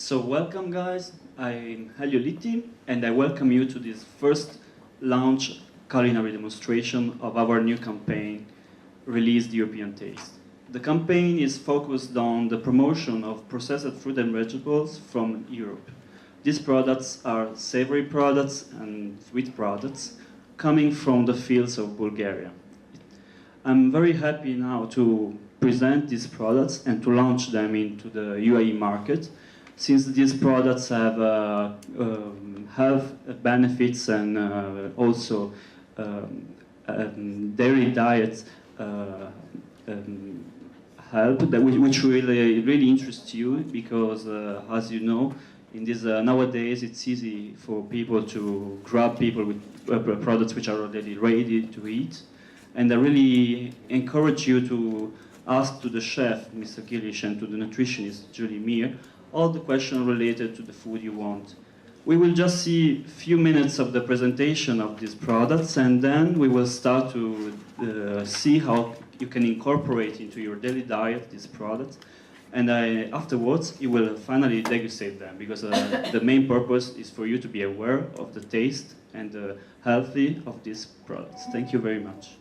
So welcome guys, I'm Helio Litti and I welcome you to this first launch culinary demonstration of our new campaign, Release the European Taste. The campaign is focused on the promotion of processed fruit and vegetables from Europe. These products are savory products and sweet products coming from the fields of Bulgaria. I'm very happy now to present these products and to launch them into the UAE market, since these products have health benefits and also dairy diet help, which really interests you, because as you know, in this nowadays it's easy for people to grab people with products which are already ready to eat. And I really encourage you to ask to the chef, Mr. Gilish, and to the nutritionist, Julie Meir, all the questions related to the food you want. We will just see a few minutes of the presentation of these products, and then we will start to see how you can incorporate into your daily diet these products. And afterwards, you will finally degustate them, because the main purpose is for you to be aware of the taste and the healthy of these products. Thank you very much.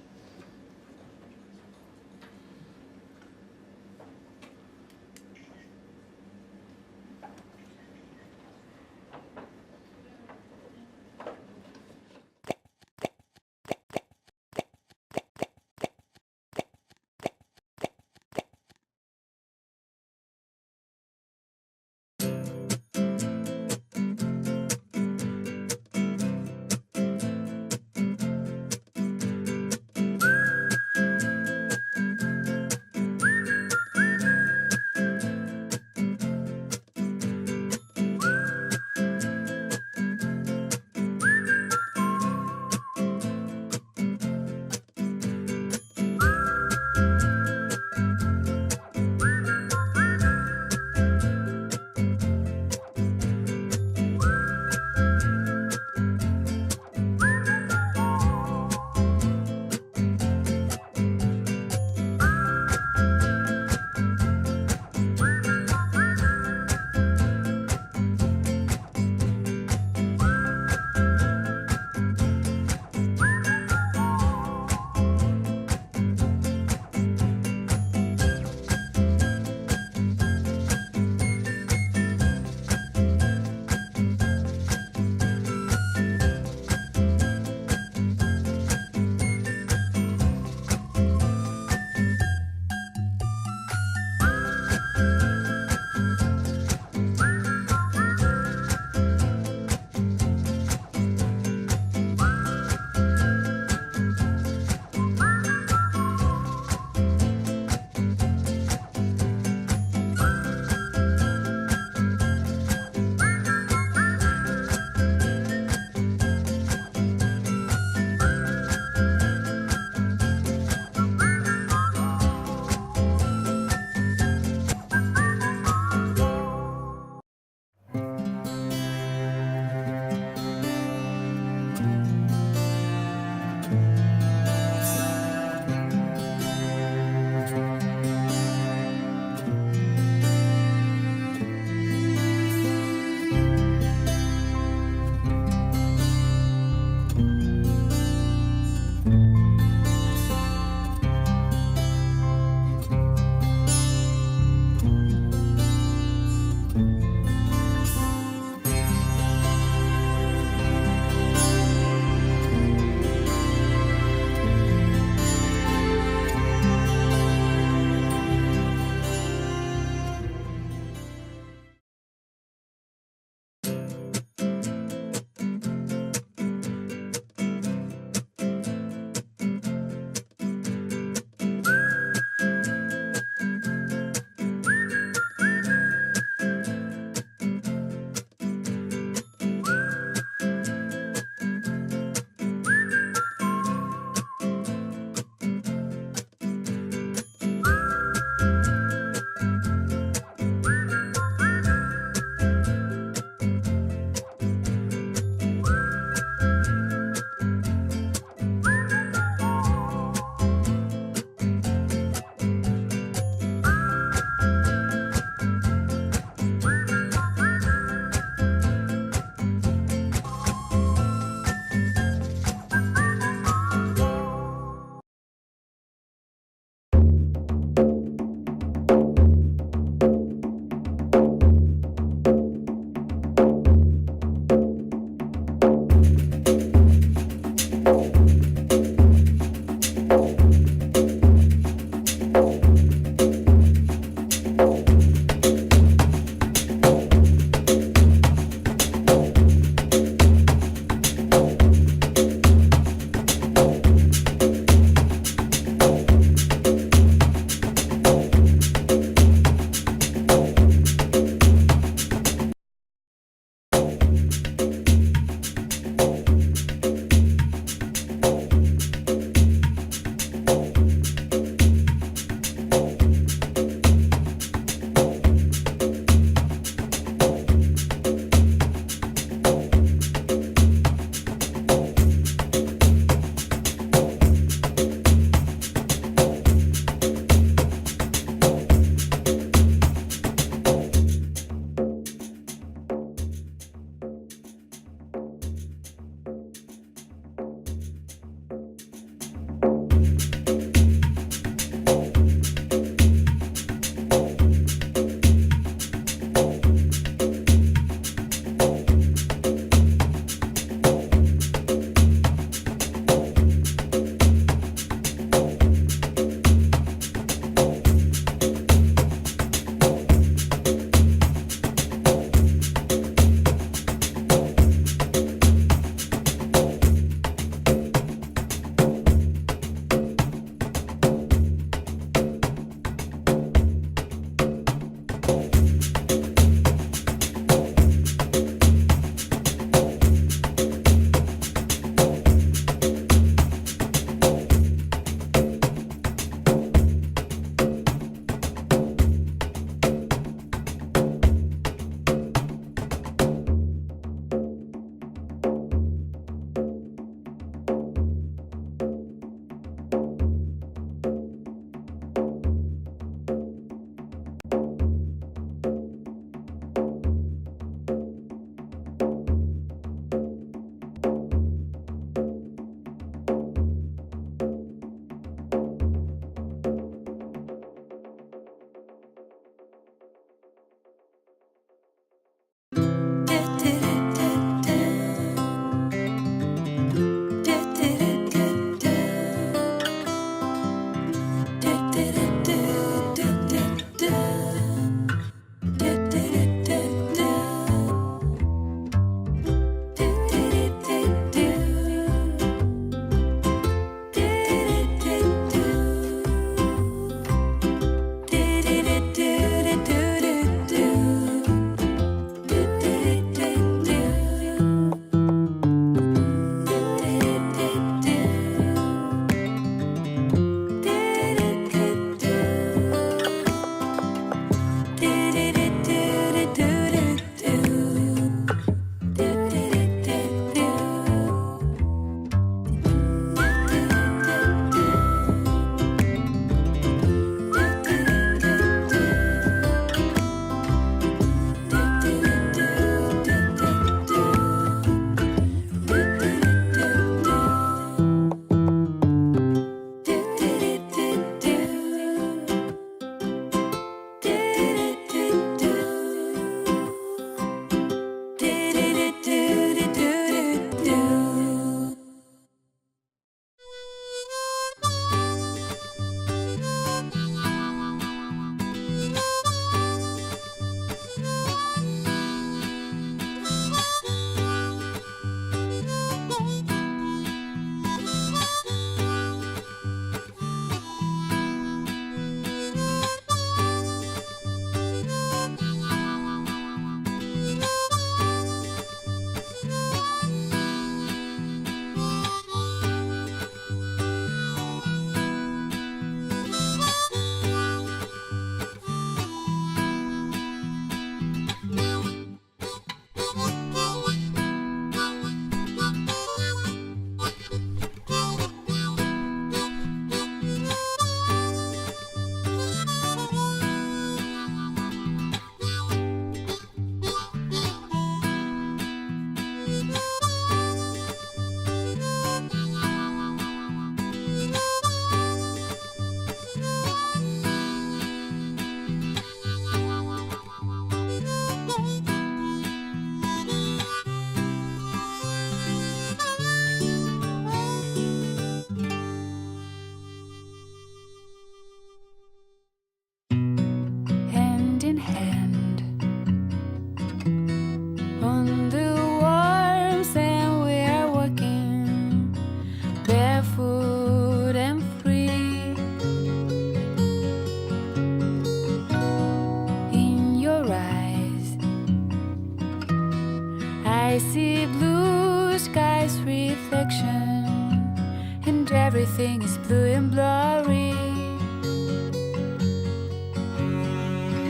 everything is blue and blurry.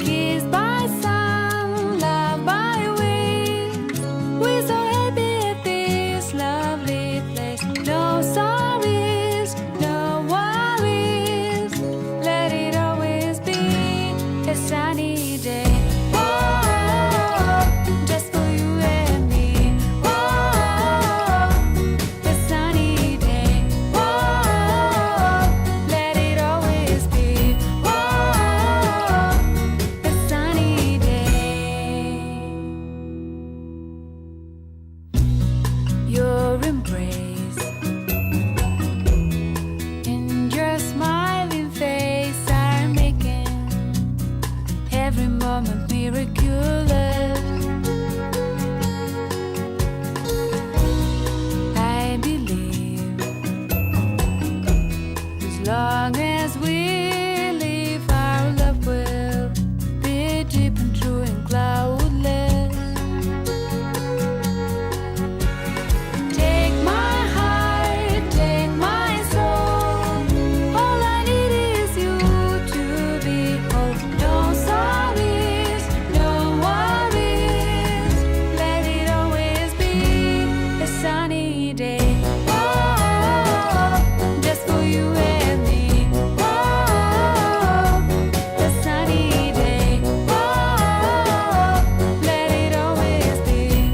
Kissed by sun, loved by wind, we're so happy at this lovely place. No sorries, no worries, let it always be a sunny day. Just for you and me. A sunny day. Let it always be. A sunny day. Your embrace and your smiling face are making every moment miraculous. I believe as long as we live, our love will be deep and true and cloudless. Take my heart, take my soul. All I need is you to behold. No sorries, no worries. Let it always be a sunny day. Just for you and me. A sunny day. Let it always be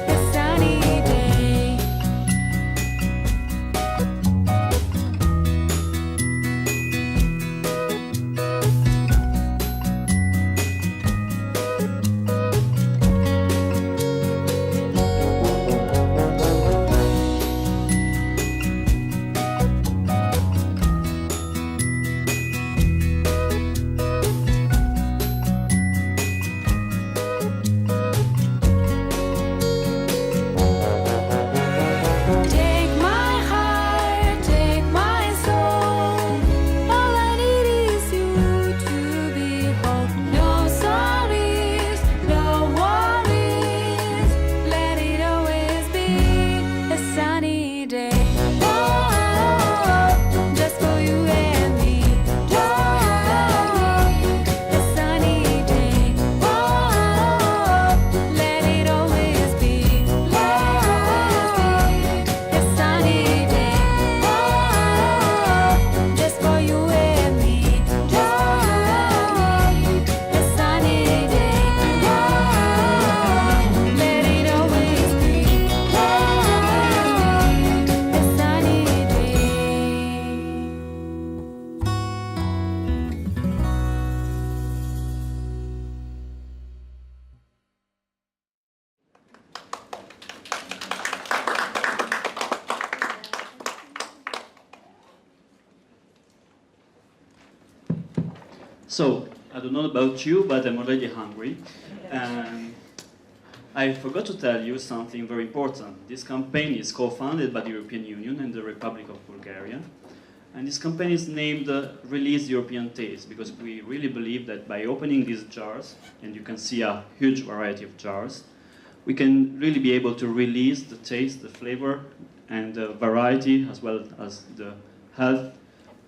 a sunny day. Take my heart, take my soul. All I need is you to behold. No sorries, no worries. Let it always be a sunny day. Just for you and me. A sunny day. Let it always be. A sunny day. Just for you and me. A sunny day. Let it always be. A sunny day. So, I don't know about you, but I'm already hungry. I forgot to tell you something very important. This campaign is co-funded by the European Union and the Republic of Bulgaria. And this campaign is named Release European Taste, because we really believe that by opening these jars, and you can see a huge variety of jars, we can really be able to release the taste, the flavor, and the variety, as well as the health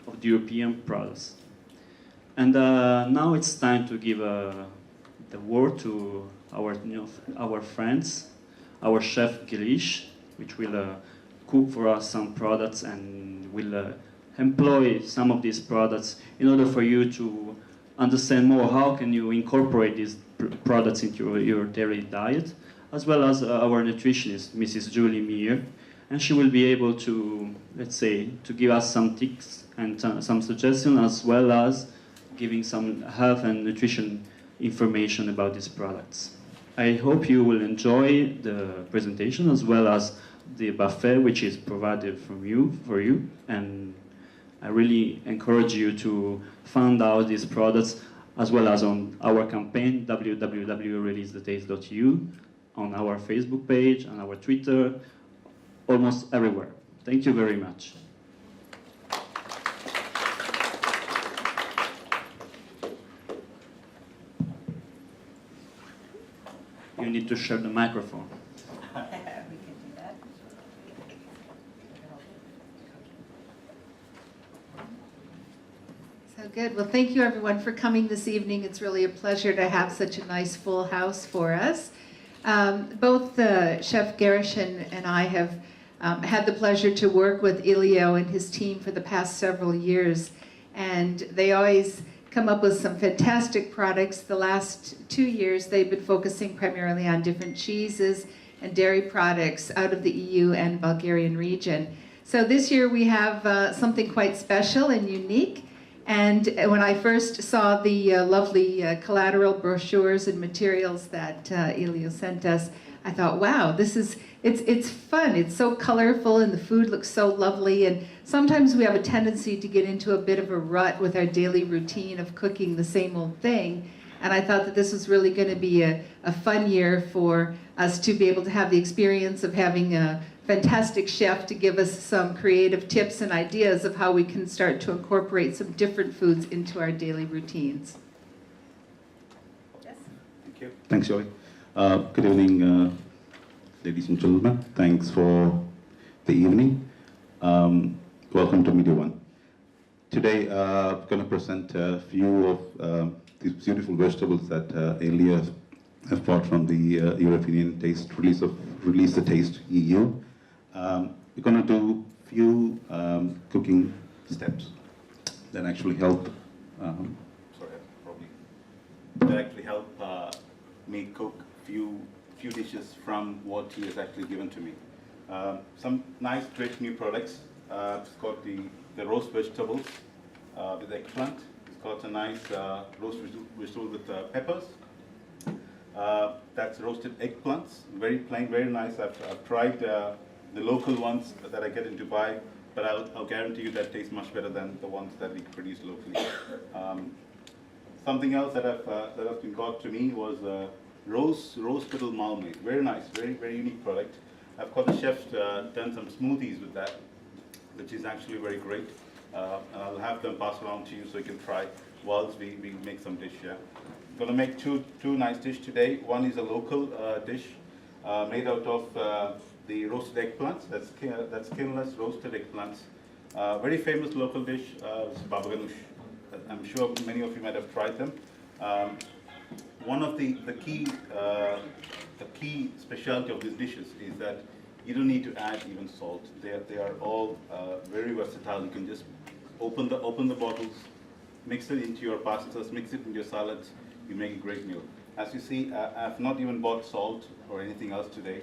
of the European products. And now it's time to give the word to our friends, our chef Gilish, which will cook for us some products and will employ some of these products in order for you to understand more how can you incorporate these products into your daily diet, as well as our nutritionist, Mrs. Julie Meir, and she will be able to, let's say, to give us some tips and some suggestions, as well as giving some health and nutrition information about these products. I hope you will enjoy the presentation as well as the buffet which is provided for you, and I really encourage you to find out these products as well as on our campaign www.releasethetaste.eu, on our Facebook page, on our Twitter, almost everywhere. Thank you very much. You need to share the microphone. We can do that. Oh, good. Well, thank you everyone for coming this evening. It's really a pleasure to have such a nice full house for us. Both Chef Garish and I have had the pleasure to work with Elio and his team for the past several years, and they always come up with some fantastic products. The last 2 years they've been focusing primarily on different cheeses and dairy products out of the EU and Bulgarian region. So this year we have something quite special and unique. And when I first saw the lovely collateral brochures and materials that Elio sent us, I thought, wow, it's fun. It's so colorful and the food looks so lovely. And sometimes we have a tendency to get into a bit of a rut with our daily routine of cooking the same old thing. And I thought that this was really going to be a fun year for us to be able to have the experience of having a fantastic chef to give us some creative tips and ideas of how we can start to incorporate some different foods into our daily routines. Yes? Thank you. Thanks, Joy. Good evening, ladies and gentlemen. Thanks for the evening. Welcome to Media One. Today, I'm going to present a few of these beautiful vegetables that Elia has brought from the European Release the Taste EU. We're going to do a few cooking steps that actually help. Me cook few dishes from what he has actually given to me. Some nice, great new products. It's got the roast vegetables with eggplant. It's got a nice roast vegetable with peppers. That's roasted eggplants, very plain, very nice. I've tried the local ones that I get in Dubai, but I'll guarantee you that tastes much better than the ones that we produce locally. Something else that has been got to me was rose petal marmalade. Very nice, very unique product. I've got the chef done some smoothies with that, which is actually very great. I'll have them passed around to you so you can try whilst we make some dish here. I'm going to make two nice dishes today. One is a local dish made out of the roasted eggplants. That's skinless roasted eggplants. Very famous local dish, it's baba ganoush. I'm sure many of you might have tried them. One of the key specialty of these dishes is that you don't need to add even salt. They are all very versatile. You can just open the bottles, mix it into your pastas, mix it into your salads. You make a great meal. As you see, I've not even bought salt or anything else today.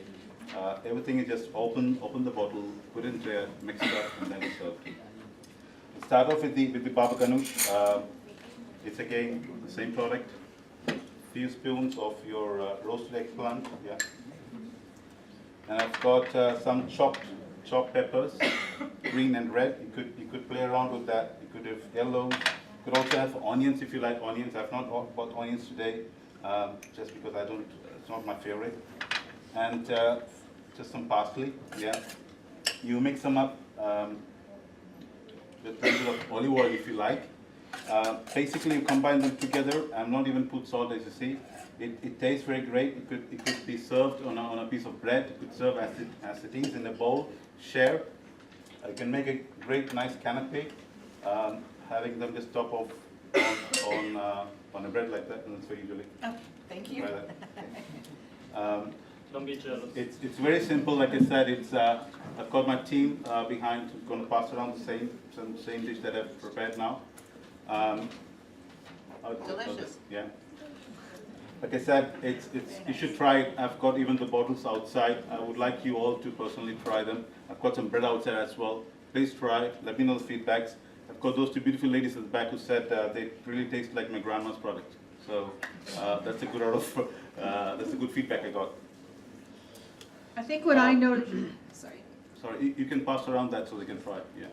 Everything is just open the bottle, put it in there, mix it up, and then it's served. Start off with the baba ganoush. It's again the same product. Few spoons of your roasted eggplant, yeah. And I've got some chopped peppers, green and red. You could play around with that. You could have yellow. You could also have onions if you like onions. I've not bought onions today, just because it's not my favorite. And just some parsley, yeah. You mix them up with a little bit of olive oil if you like. Basically, you combine them together. I've not even put salt, as you see. It tastes very great. It could be served on a piece of bread. It could serve as it is in a bowl. Share. You can make a great, nice canapé. Having them just top off on a bread like that, and that's what you usually. Oh, thank you. Don't be jealous. It's very simple. Like I said, I've got my team behind who's going to pass around the same dish that I've prepared now. Delicious. Yeah. Like I said, you should try it. I've got even the bottles outside. I would like you all to personally try them. I've got some bread outside as well. Please try. Let me know the feedbacks. I've got those two beautiful ladies at the back who said they really taste like my grandma's product. So that's a good feedback I got. I think what I noticed. Sorry, you can pass around that so they can try it. Yeah.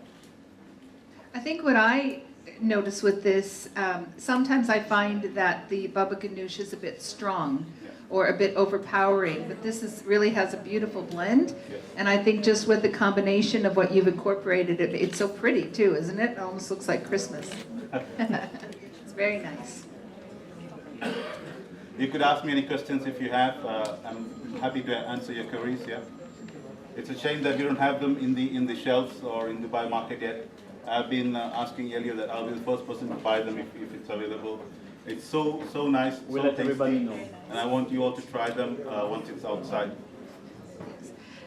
I think what I notice with this, sometimes I find that the baba ganoush is a bit strong or a bit overpowering, but this really has a beautiful blend. Yes. And I think just with the combination of what you've incorporated, it's so pretty too, isn't it? It almost looks like Christmas. It's very nice. You could ask me any questions if you have. I'm happy to answer your queries. Yeah. It's a shame that you don't have them in the shelves or in the Dubai market yet. I've been asking earlier that I'll be the first person to buy them if it's available. It's so nice, We'll so let everybody tasty, know. and I want you all to try them once it's outside.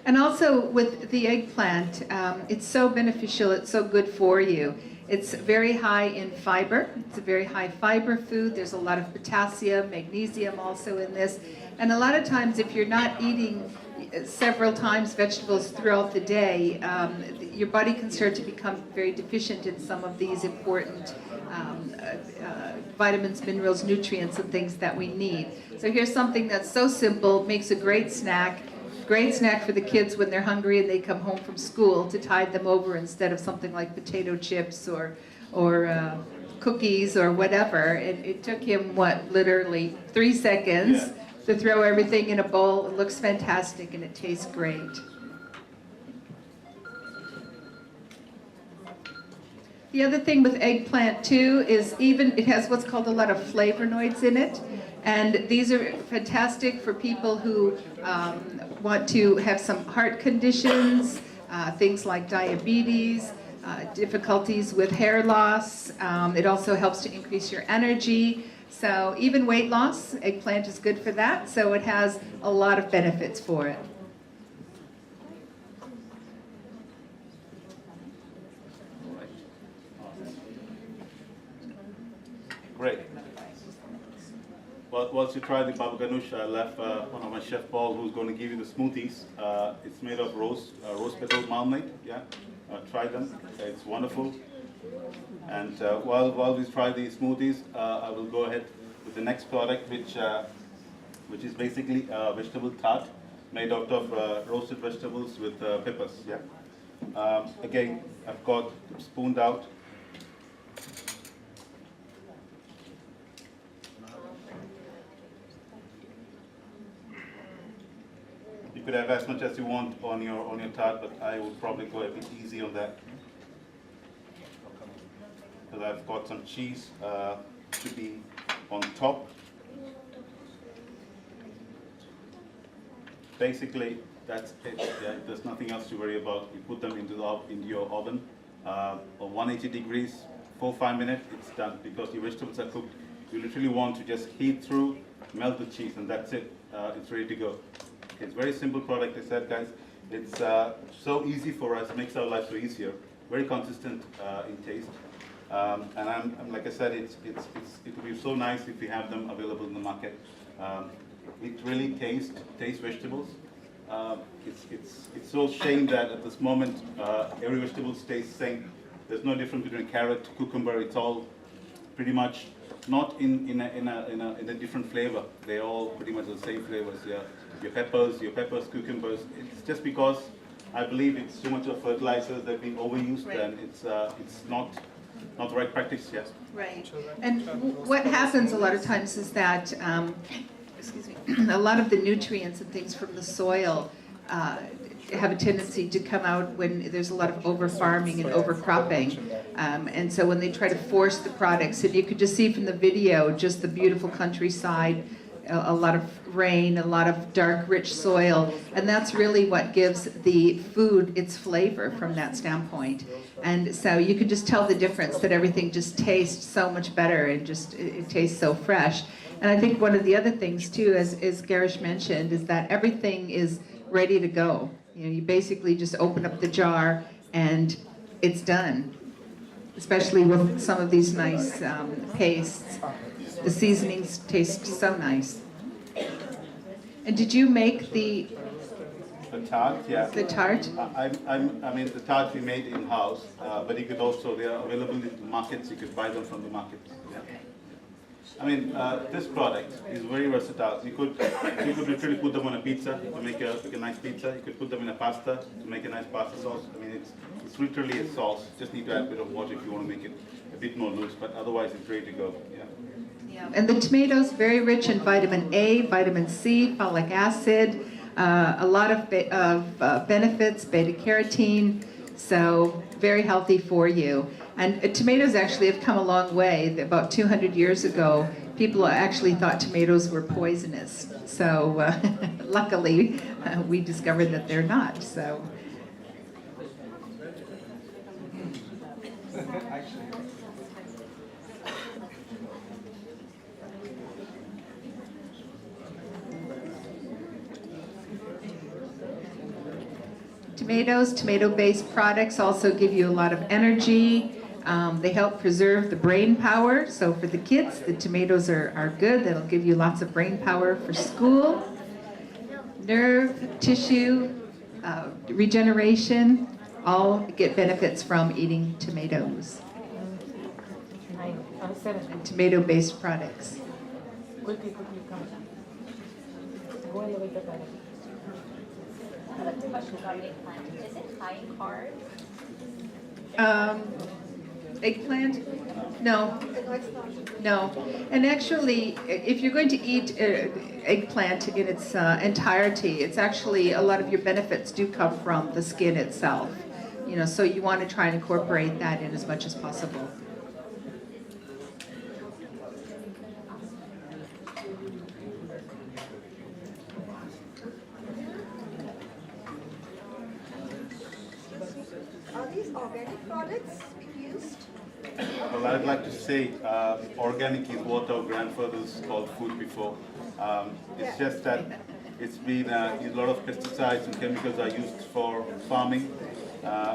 And also with the eggplant, it's so beneficial, it's so good for you. It's very high in fiber. It's a very high fiber food. There's a lot of potassium, magnesium also in this. And a lot of times if you're not eating several times vegetables throughout the day, your body can start to become very deficient in some of these important vitamins, minerals, nutrients, and things that we need. So here's something that's so simple, makes a great snack for the kids when they're hungry and they come home from school, to tide them over instead of something like potato chips or cookies or whatever. It took him, what, literally 3 seconds to throw everything in a bowl. It looks fantastic and it tastes great. The other thing with eggplant too is it has what's called a lot of flavonoids in it. And these are fantastic for people who want to have some heart conditions, things like diabetes, difficulties with hair loss. It also helps to increase your energy. So even weight loss, eggplant is good for that. So it has a lot of benefits for it. Great. Well, once you try the baba ganoush, I left one of my chef Paul, who's going to give you the smoothies. It's made of rose petal marmalade. Yeah, try them. It's wonderful. And while we try the smoothies, I will go ahead with the next product, which is basically a vegetable tart made out of roasted vegetables with peppers. Yeah. Again, I've got spooned out. You could have as much as you want on your tart, but I will probably go a bit easy on that. Because I've got some cheese to be on top. Basically, that's it. Yeah, there's nothing else to worry about. You put them into your oven on 180 degrees, 4-5 minutes. It's done, because your vegetables are cooked. You literally want to just heat through, melt the cheese, and that's it. It's ready to go. It's a very simple product, I said, guys. It's so easy for us, makes our life so easier. Very consistent in taste. And I'm like I said, it would be so nice if we have them available in the market. It really tastes vegetables. It's so shame that at this moment every vegetable tastes the same. There's no difference between carrot, cucumber. It's all pretty much not in a different flavor. They're all pretty much the same flavors. Yeah. Your peppers, cucumbers. It's just because I believe it's too much of fertilizers that have been overused, right. And it's not the right practice. Yes. Right. And what happens a lot of times is that excuse me, a lot of the nutrients and things from the soil have a tendency to come out when there's a lot of over-farming and overcropping. And so when they try to force the products, and you could just see from the video, just the beautiful countryside, a lot of rain, a lot of dark, rich soil, and that's really what gives the food its flavor from that standpoint. And so you can just tell the difference, that everything just tastes so much better, and just it tastes so fresh. And I think one of the other things too, as Garish mentioned, is that everything is ready to go. You know, you basically just open up the jar and it's done. Especially with some of these nice pastes. The seasonings taste so nice. And did you make the tart? Yeah. The tart? I mean, the tart we made in-house, but you could also, they are available in the markets. You could buy them from the markets. Yeah. I mean, this product is very versatile. You could literally put them on a pizza to make a nice pizza. You could put them in a pasta to make a nice pasta sauce. I mean, it's literally a sauce. Just need to add a bit of water if you want to make it a bit more loose, but otherwise it's ready to go. Yeah. Yeah. And the tomatoes, very rich in vitamin A, vitamin C, folic acid, a lot of benefits, beta carotene, so very healthy for you. And tomatoes actually have come a long way. About 200 years ago, people actually thought tomatoes were poisonous. So luckily, we discovered that they're not. So. tomatoes. Tomato-based products also give you a lot of energy. They help preserve the brain power. So for the kids, the tomatoes are good. That'll give you lots of brain power for school. Nerve, tissue, regeneration, all get benefits from eating tomatoes and tomato-based products. Quickly, come. Go elevator pad. I have a question about eggplant. Is it high in carbs? Eggplant? No. No. And actually, if you're going to eat eggplant in its entirety, it's actually, a lot of your benefits do come from the skin itself. You know, so you want to try and incorporate that in as much as possible. Are these organic products being used? Well, I'd like to say organic is what our grandfathers called food before. It's just that it's been a lot of pesticides and chemicals are used for farming,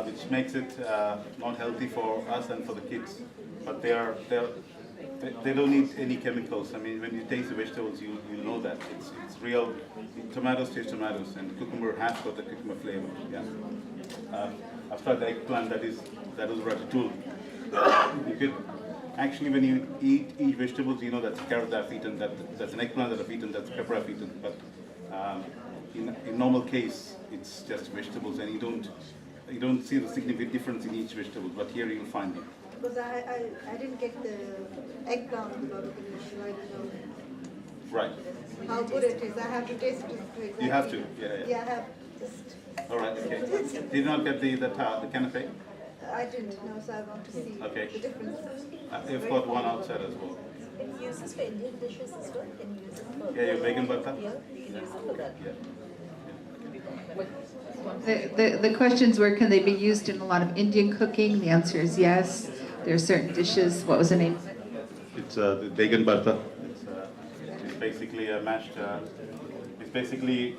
which makes it not healthy for us and for the kids. But they don't need any chemicals. I mean, when you taste the vegetables, you know that it's real. Tomatoes taste tomatoes, and cucumber has got the cucumber flavor. Yeah. I've tried the eggplant. That is ratatouille. You could actually, when you eat vegetables, you know that's carrot I've eaten, that's an eggplant that I've eaten, that's pepper I've eaten. But in normal case, it's just vegetables, and you don't see the significant difference in each vegetable. But here you'll find it. Because I didn't get the eggplant out of the dish, so I don't know Right. how good it is. I have to taste it. Exactly. You have to. Yeah. Yeah, I have just. All right. Okay. Did you not get the canapé? I didn't know, so I want to see Okay. the difference. You've got one outside as well. Can you use this for Indian dishes as well? Can you use it for Yeah, your bacon butter. Yeah, you can use it for that. Yeah. The questions were, can they be used in a lot of Indian cooking? The answer is yes. There are certain dishes. What was the name? It's the bacon butter. It's basically a mashed. It's basically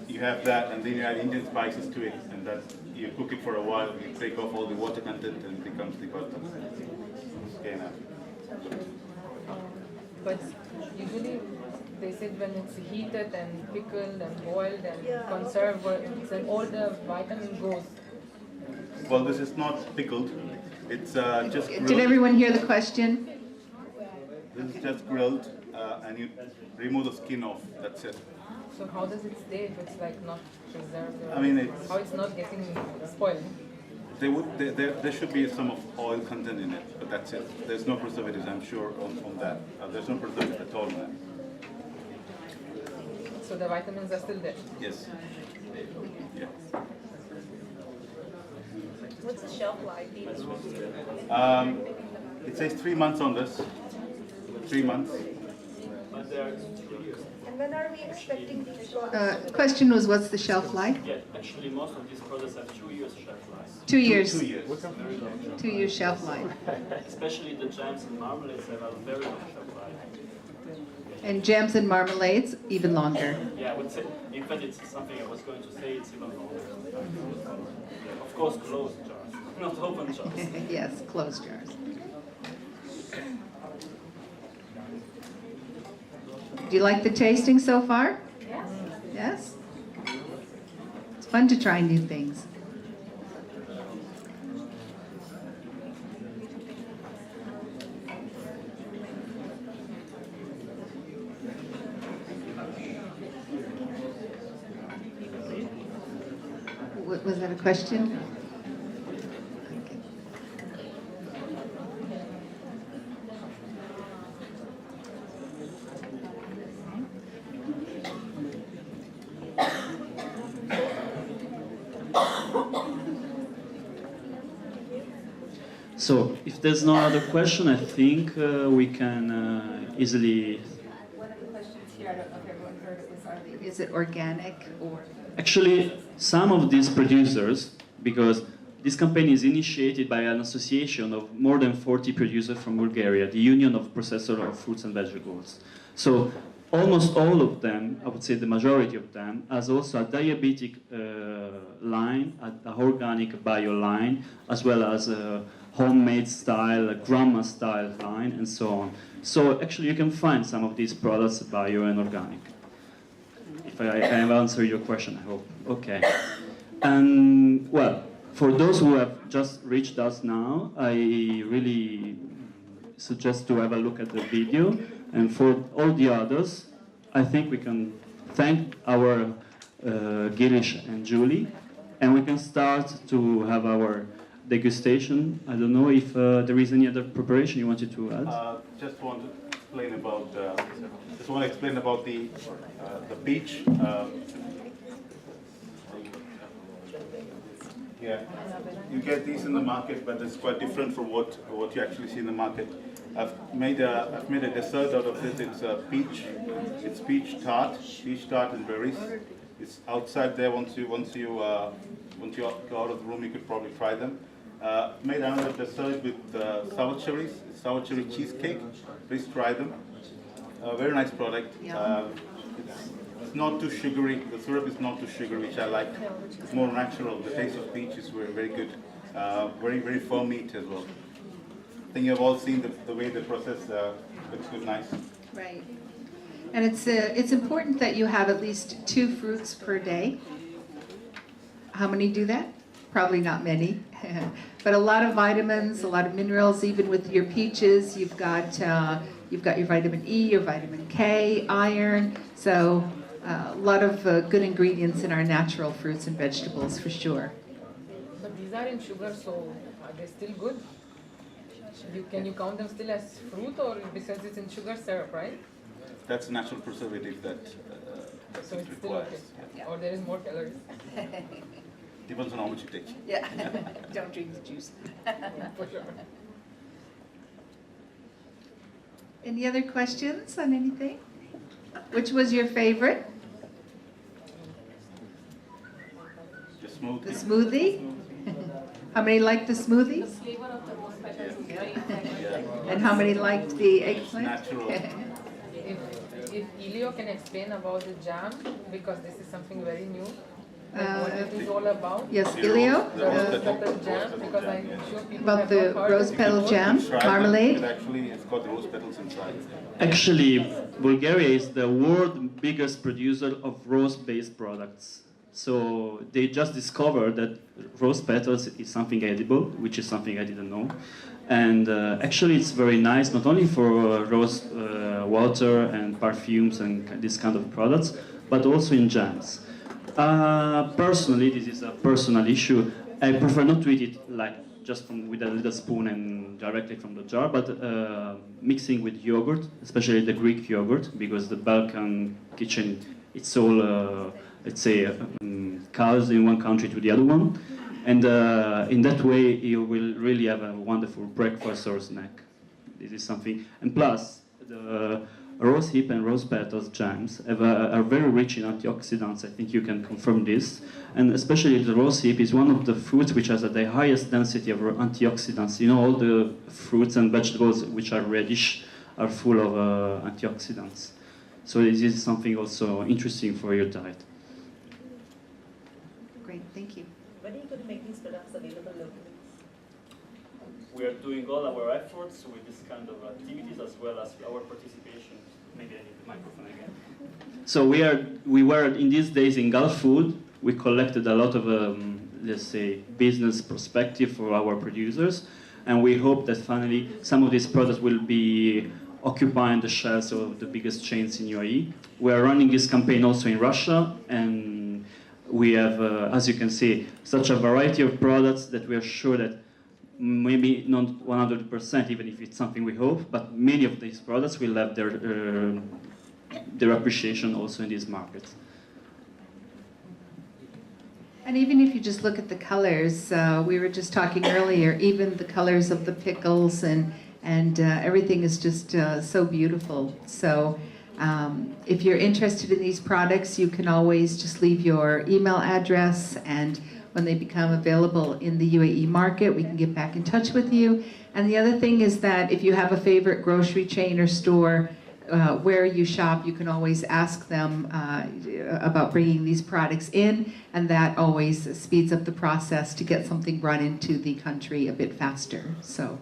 you have that, and then you add Indian spices to it, and that you cook it for a while. You take off all the water content, and it becomes the butter. Okay, now. But usually they said when it's heated and pickled and boiled and conserved, then all the vitamin goes. Well, this is not pickled. It's just grilled. Did everyone hear the question? This is just grilled, and you remove the skin off. That's it. So how does it stay if it's like not preserved? Or I mean, it's. how it's not getting spoiled? There should be some of oil content in it, but that's it. There's no preservatives, I'm sure, on that. There's no preservatives at all in that. So the vitamins are still there. Yes. Yeah. What's the shelf life? It says 3 months on this. 3 months. And when are we expecting these products? The question was, what's the shelf life? Yeah, actually most of these products have 2 years shelf life. 2 years. 2 years. Very long. 2 years shelf life. Especially the jams and marmalades have a very long shelf life. And jams and marmalades, even longer. Yeah, I would say, in fact, it's something I was going to say, it's even longer. Of course, closed jars, not open jars. Yes, closed jars. Do you like the tasting so far? Yes. Yes? It's fun to try new things. Was that a question? So, if there's no other question, I think we can easily. One of the questions here, I don't know if everyone heard it, was is it organic or? Actually, some of these producers, because this campaign is initiated by an association of more than 40 producers from Bulgaria, the Union of Processors of Fruits and Vegetables. So almost all of them, I would say the majority of them, has also a diabetic line, a organic bio line, as well as a homemade style, a grandma style line, and so on. So actually you can find some of these products bio and organic. If I have answered your question, I hope. Okay. And well, for those who have just reached us now, I really suggest to have a look at the video. And for all the others, I think we can thank our Girish and Julie, and we can start to have our degustation. I don't know if there is any other preparation you wanted to add. Just want to explain about the peach. Yeah, you get these in the market, but it's quite different from what you actually see in the market. I've made a dessert out of it. It's peach. It's peach tart and berries. It's outside there. Once you go out of the room, you could probably try them. Made another dessert with sour cherries. It's sour cherry cheesecake. Please try them. Very nice product. It's not too sugary. The syrup is not too sugary, which I like. It's more natural. The taste of peach is very good. Very firm meat as well. I think you've all seen the way the process looks good, nice. Right. And it's important that you have at least 2 fruits per day. How many do that? Probably not many. But a lot of vitamins, a lot of minerals. Even with your peaches, you've got your vitamin E, your vitamin K, iron. So a lot of good ingredients in our natural fruits and vegetables for sure. But these are in sugar, so are they still good? Can you count them still as fruit, or because it's in sugar syrup, right? That's a natural preservative that So it's still requires. okay. Yeah. Or there is more calories. Depends on how much you take. Yeah. Don't drink the juice. For sure. Any other questions on anything? Which was your favorite? The smoothie. The smoothie? How many liked the smoothies? Flavor of the rose petals is very Yeah. And how many liked the It's eggplant? natural. If Elio can explain about the jam, because this is something very new, like what it is all about. Yes, The Ilio? rose Petal jam, because I'm sure people About have the not heard rose of it petal before. jam, Try them. marmalade? It's got the rose petals inside. Actually, Bulgaria is the world's biggest producer of rose-based products. So they just discovered that rose petals is something edible, which is something I didn't know. And actually it's very nice, not only for rose water and perfumes and this kind of products, but also in jams. Personally, this is a personal issue. I prefer not to eat it like just with a little spoon and directly from the jar, but mixing with yogurt, especially the Greek yogurt, because the Balkan kitchen, it's all, let's say, cows in one country to the other one. And in that way, you will really have a wonderful breakfast or snack. This is something. And plus, the rose hip and rose petals jams are very rich in antioxidants. I think you can confirm this. And especially the rose hip is one of the fruits which has the highest density of antioxidants. You know, all the fruits and vegetables which are reddish are full of antioxidants. So this is something also interesting for your diet. Great, thank you. When are you going to make these products available locally? We are doing all our efforts with this kind of activities as well as our participation. Maybe I need the microphone again. So we were in these days in Gulf Food. We collected a lot of, let's say, business perspective for our producers, and we hope that finally some of these products will be occupying the shelves of the biggest chains in UAE. We are running this campaign also in Russia, and we have, as you can see, such a variety of products that we are sure that maybe not 100%, even if it's something we hope, but many of these products will have their appreciation also in these markets. And even if you just look at the colors, we were just talking earlier, even the colors of the pickles and everything is just so beautiful. So if you're interested in these products, you can always just leave your email address, and when they become available in the UAE market, we can get back in touch with you. And the other thing is that if you have a favorite grocery chain or store, where you shop, you can always ask them about bringing these products in, and that always speeds up the process to get something brought into the country a bit faster. So.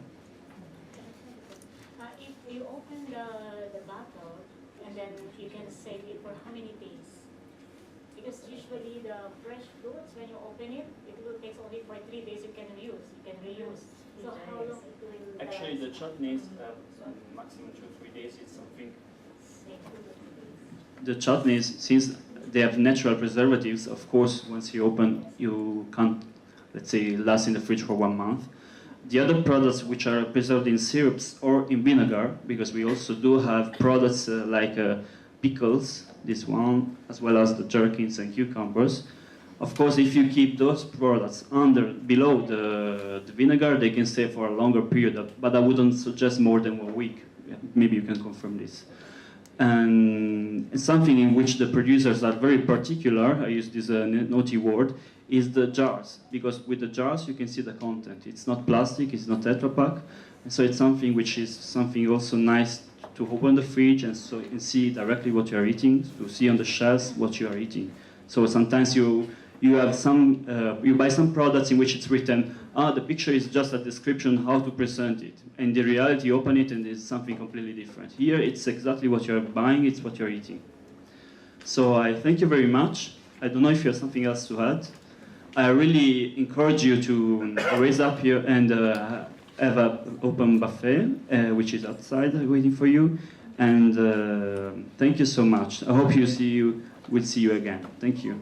If you open the bottle and then you can save it for how many days? Because usually the fresh fruits, when you open it, it will take only for 3 days you can use, you can reuse. So how long it will Actually, the chutneys maximum 2-3 days is something. The chutneys, since they have natural preservatives, of course, once you open, you can't, let's say, last in the fridge for 1 month. The other products which are preserved in syrups or in vinegar, because we also do have products like pickles, this one, as well as the gherkins and cucumbers. Of course, if you keep those products below the vinegar, they can stay for a longer period, but I wouldn't suggest more than 1 week. Maybe you can confirm this. And something in which the producers are very particular, I use this naughty word, is the jars. Because with the jars, you can see the content. It's not plastic, it's not Tetra Pak. And so it's something which is something also nice to open the fridge and see directly what you are eating, to see on the shelves what you are eating. So sometimes you have you buy some products in which it's written, the picture is just a description how to present it. And in reality, you open it and it's something completely different. Here, it's exactly what you're buying, it's what you're eating. So I thank you very much. I don't know if you have something else to add. I really encourage you to raise up here and have an open buffet, which is outside waiting for you. And thank you so much. I hope we'll see you again. Thank you.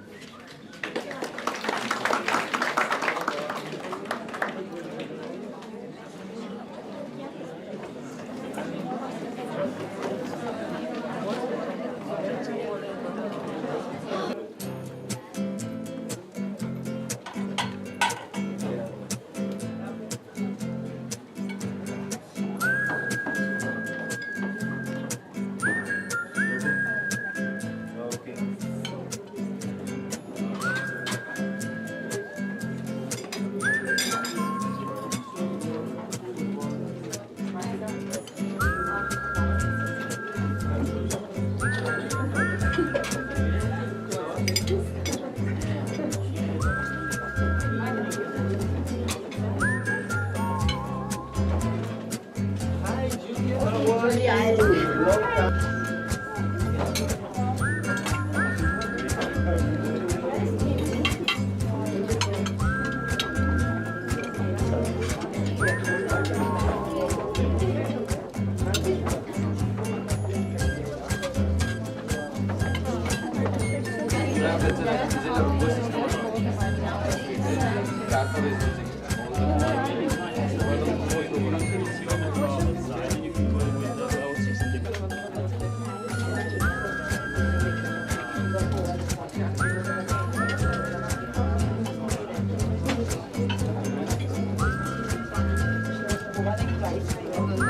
Rice.